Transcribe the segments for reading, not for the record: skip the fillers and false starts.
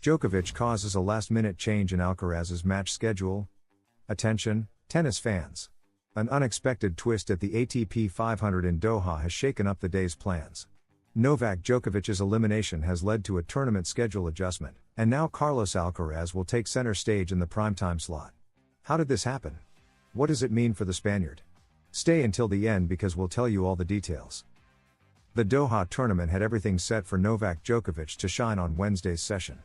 Djokovic causes a last-minute change in Alcaraz's match schedule. Attention, tennis fans. An unexpected twist at the ATP 500 in Doha has shaken up the day's plans. Novak Djokovic's elimination has led to a tournament schedule adjustment, and now Carlos Alcaraz will take center stage in the primetime slot. How did this happen? What does it mean for the Spaniard? Stay until the end because we'll tell you all the details. The Doha tournament had everything set for Novak Djokovic to shine on Wednesday's session.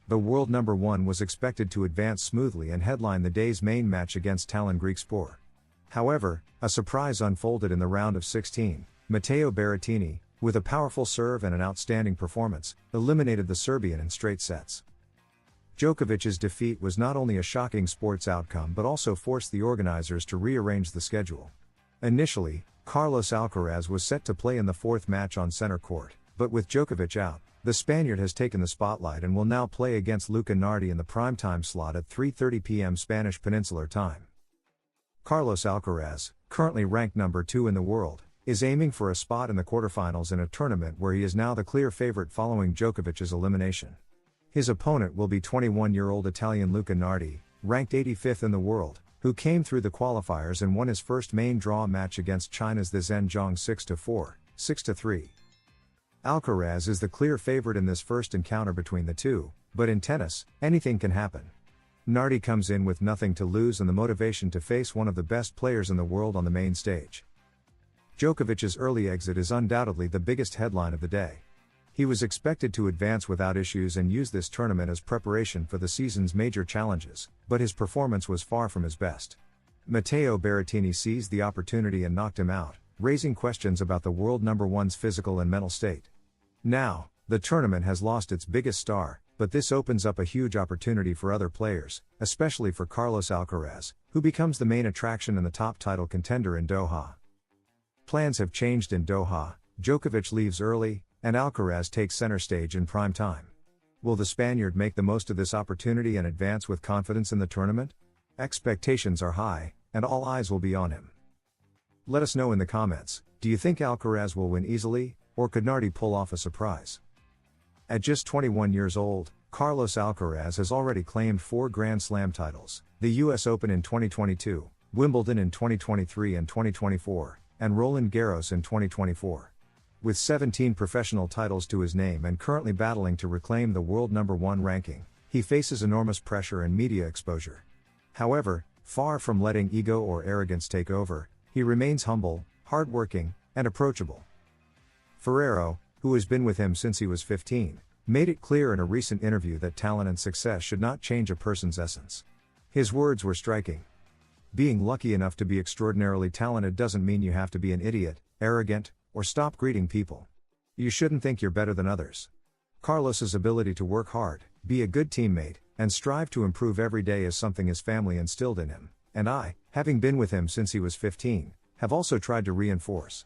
The world number one was expected to advance smoothly and headline the day's main match against Talon Griekspoor. However, a surprise unfolded in the round of 16. Matteo Berrettini, with a powerful serve and an outstanding performance, eliminated the Serbian in straight sets. Djokovic's defeat was not only a shocking sports outcome but also forced the organizers to rearrange the schedule. Initially, Carlos Alcaraz was set to play in the fourth match on center court, but with Djokovic out, the Spaniard has taken the spotlight and will now play against Luca Nardi in the primetime slot at 3:30 p.m. Spanish Peninsular Time. Carlos Alcaraz, currently ranked number 2 in the world, is aiming for a spot in the quarterfinals in a tournament where he is now the clear favorite following Djokovic's elimination. His opponent will be 21-year-old Italian Luca Nardi, ranked 85th in the world, who came through the qualifiers and won his first main draw match against China's the Zhenjiang 6-4, 6-3. Alcaraz is the clear favorite in this first encounter between the two, but in tennis, anything can happen. Nardi comes in with nothing to lose and the motivation to face one of the best players in the world on the main stage. Djokovic's early exit is undoubtedly the biggest headline of the day. He was expected to advance without issues and use this tournament as preparation for the season's major challenges, but his performance was far from his best. Matteo Berrettini seized the opportunity and knocked him out, raising questions about the world number one's physical and mental state. Now, the tournament has lost its biggest star, but this opens up a huge opportunity for other players, especially for Carlos Alcaraz, who becomes the main attraction and the top title contender in Doha. Plans have changed in Doha, Djokovic leaves early, and Alcaraz takes center stage in prime time. Will the Spaniard make the most of this opportunity and advance with confidence in the tournament? Expectations are high, and all eyes will be on him. Let us know in the comments, do you think Alcaraz will win easily, or could Nardi pull off a surprise? At just 21 years old, Carlos Alcaraz has already claimed 4 Grand Slam titles, the US Open in 2022, Wimbledon in 2023 and 2024, and Roland Garros in 2024. With 17 professional titles to his name and currently battling to reclaim the world number 1 ranking, he faces enormous pressure and media exposure. However, far from letting ego or arrogance take over, he remains humble, hardworking, and approachable. Ferrero, who has been with him since he was 15, made it clear in a recent interview that talent and success should not change a person's essence. His words were striking. Being lucky enough to be extraordinarily talented doesn't mean you have to be an idiot, arrogant, or stop greeting people. You shouldn't think you're better than others. Carlos's ability to work hard, be a good teammate, and strive to improve every day is something his family instilled in him, and I, having been with him since he was 15, have also tried to reinforce.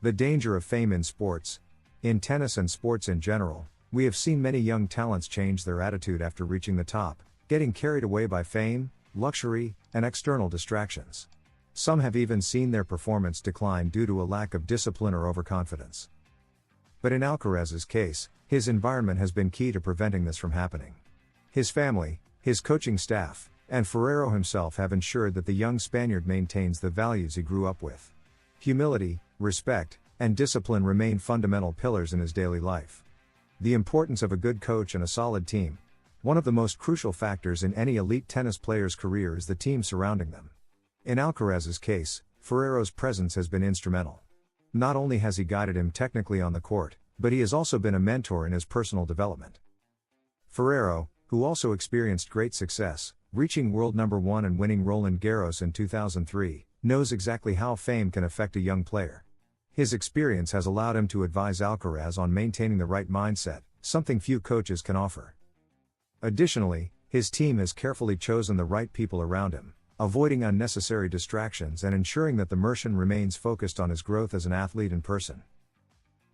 The danger of fame in sports. In tennis and sports in general, we have seen many young talents change their attitude after reaching the top, getting carried away by fame, luxury, and external distractions. Some have even seen their performance decline due to a lack of discipline or overconfidence. But in Alcaraz's case, his environment has been key to preventing this from happening. His family, his coaching staff, and Ferrero himself have ensured that the young Spaniard maintains the values he grew up with. Humility, respect, and discipline remain fundamental pillars in his daily life. The importance of a good coach and a solid team. One of the most crucial factors in any elite tennis player's career is the team surrounding them. In Alcaraz's case, Ferrero's presence has been instrumental. Not only has he guided him technically on the court, but he has also been a mentor in his personal development. Ferrero, who also experienced great success, reaching world number 1 and winning Roland Garros in 2003, knows exactly how fame can affect a young player. His experience has allowed him to advise Alcaraz on maintaining the right mindset, something few coaches can offer. Additionally, his team has carefully chosen the right people around him, avoiding unnecessary distractions and ensuring that the Mercian remains focused on his growth as an athlete and person.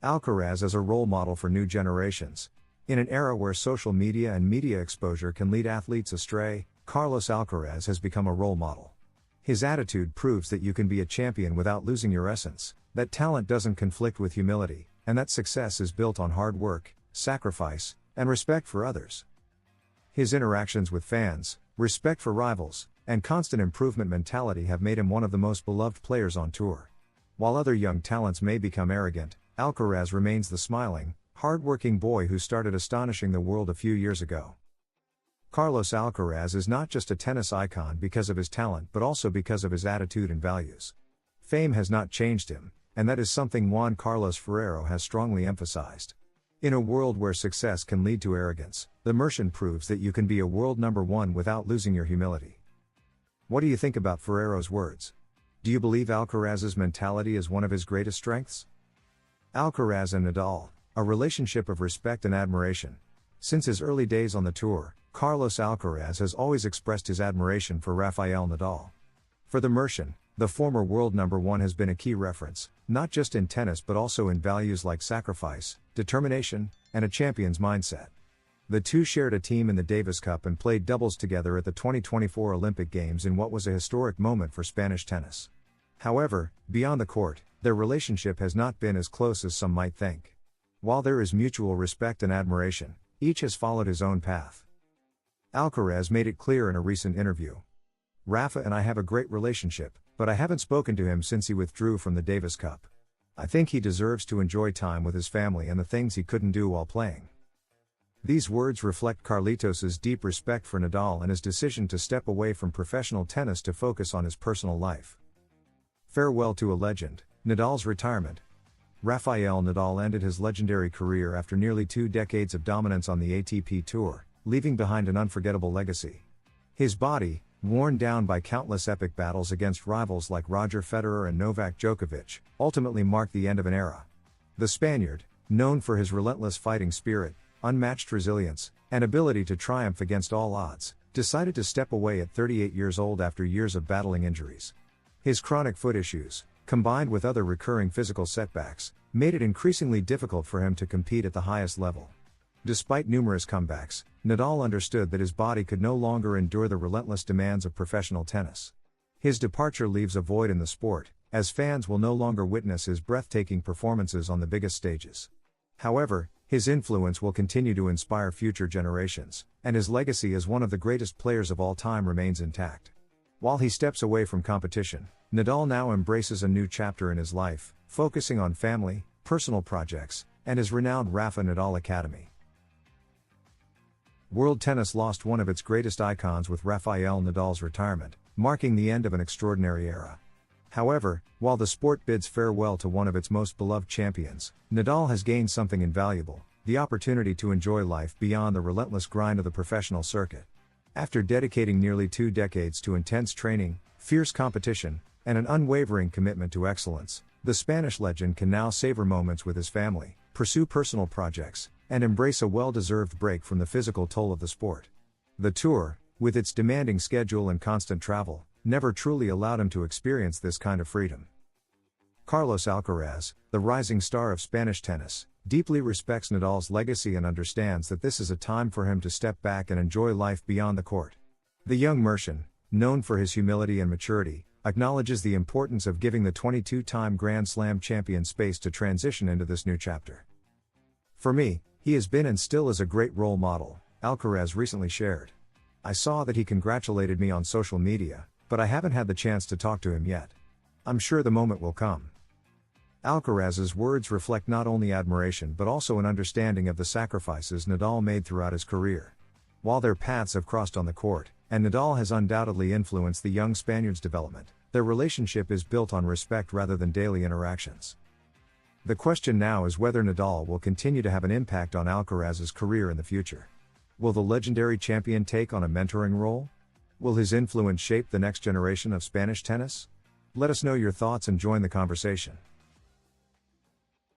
Alcaraz as a role model for new generations. In an era where social media and media exposure can lead athletes astray, Carlos Alcaraz has become a role model. His attitude proves that you can be a champion without losing your essence, that talent doesn't conflict with humility, and that success is built on hard work, sacrifice, and respect for others. His interactions with fans, respect for rivals, and constant improvement mentality have made him one of the most beloved players on tour. While other young talents may become arrogant, Alcaraz remains the smiling, hard-working boy who started astonishing the world a few years ago. Carlos Alcaraz is not just a tennis icon because of his talent but also because of his attitude and values. Fame has not changed him, and that is something Juan Carlos Ferrero has strongly emphasized. In a world where success can lead to arrogance, the Mercian proves that you can be a world number one without losing your humility. What do you think about Ferrero's words? Do you believe Alcaraz's mentality is one of his greatest strengths? Alcaraz and Nadal, a relationship of respect and admiration. Since his early days on the tour, Carlos Alcaraz has always expressed his admiration for Rafael Nadal. For the Mercian, the former world number one has been a key reference, not just in tennis but also in values like sacrifice, determination, and a champion's mindset. The two shared a team in the Davis Cup and played doubles together at the 2024 Olympic Games in what was a historic moment for Spanish tennis. However, beyond the court, their relationship has not been as close as some might think. While there is mutual respect and admiration, each has followed his own path. Alcaraz made it clear in a recent interview. "Rafa and I have a great relationship, but I haven't spoken to him since he withdrew from the Davis Cup. I think he deserves to enjoy time with his family and the things he couldn't do while playing." These words reflect Carlitos's deep respect for Nadal and his decision to step away from professional tennis to focus on his personal life. Farewell to a legend, Nadal's retirement. Rafael Nadal ended his legendary career after nearly 2 decades of dominance on the ATP Tour, leaving behind an unforgettable legacy. His body, worn down by countless epic battles against rivals like Roger Federer and Novak Djokovic, ultimately marked the end of an era. The Spaniard, known for his relentless fighting spirit, unmatched resilience, and ability to triumph against all odds, decided to step away at 38 years old after years of battling injuries. His chronic foot issues, combined with other recurring physical setbacks, made it increasingly difficult for him to compete at the highest level. Despite numerous comebacks, Nadal understood that his body could no longer endure the relentless demands of professional tennis. His departure leaves a void in the sport, as fans will no longer witness his breathtaking performances on the biggest stages. However, his influence will continue to inspire future generations, and his legacy as one of the greatest players of all time remains intact. While he steps away from competition, Nadal now embraces a new chapter in his life, focusing on family, personal projects, and his renowned Rafa Nadal Academy. World tennis lost one of its greatest icons with Rafael Nadal's retirement, marking the end of an extraordinary era. However, while the sport bids farewell to one of its most beloved champions, Nadal has gained something invaluable: the opportunity to enjoy life beyond the relentless grind of the professional circuit. After dedicating nearly 2 decades to intense training, fierce competition, and an unwavering commitment to excellence, the Spanish legend can now savor moments with his family, pursue personal projects, and embrace a well-deserved break from the physical toll of the sport. The tour, with its demanding schedule and constant travel, never truly allowed him to experience this kind of freedom. Carlos Alcaraz, the rising star of Spanish tennis, deeply respects Nadal's legacy and understands that this is a time for him to step back and enjoy life beyond the court. The young Mercian, known for his humility and maturity, acknowledges the importance of giving the 22-time Grand Slam champion space to transition into this new chapter. "For me, he has been and still is a great role model," Alcaraz recently shared. "I saw that he congratulated me on social media, but I haven't had the chance to talk to him yet. I'm sure the moment will come." Alcaraz's words reflect not only admiration but also an understanding of the sacrifices Nadal made throughout his career. While their paths have crossed on the court, and Nadal has undoubtedly influenced the young Spaniard's development, their relationship is built on respect rather than daily interactions. The question now is whether Nadal will continue to have an impact on Alcaraz's career in the future. Will the legendary champion take on a mentoring role? Will his influence shape the next generation of Spanish tennis? Let us know your thoughts and join the conversation.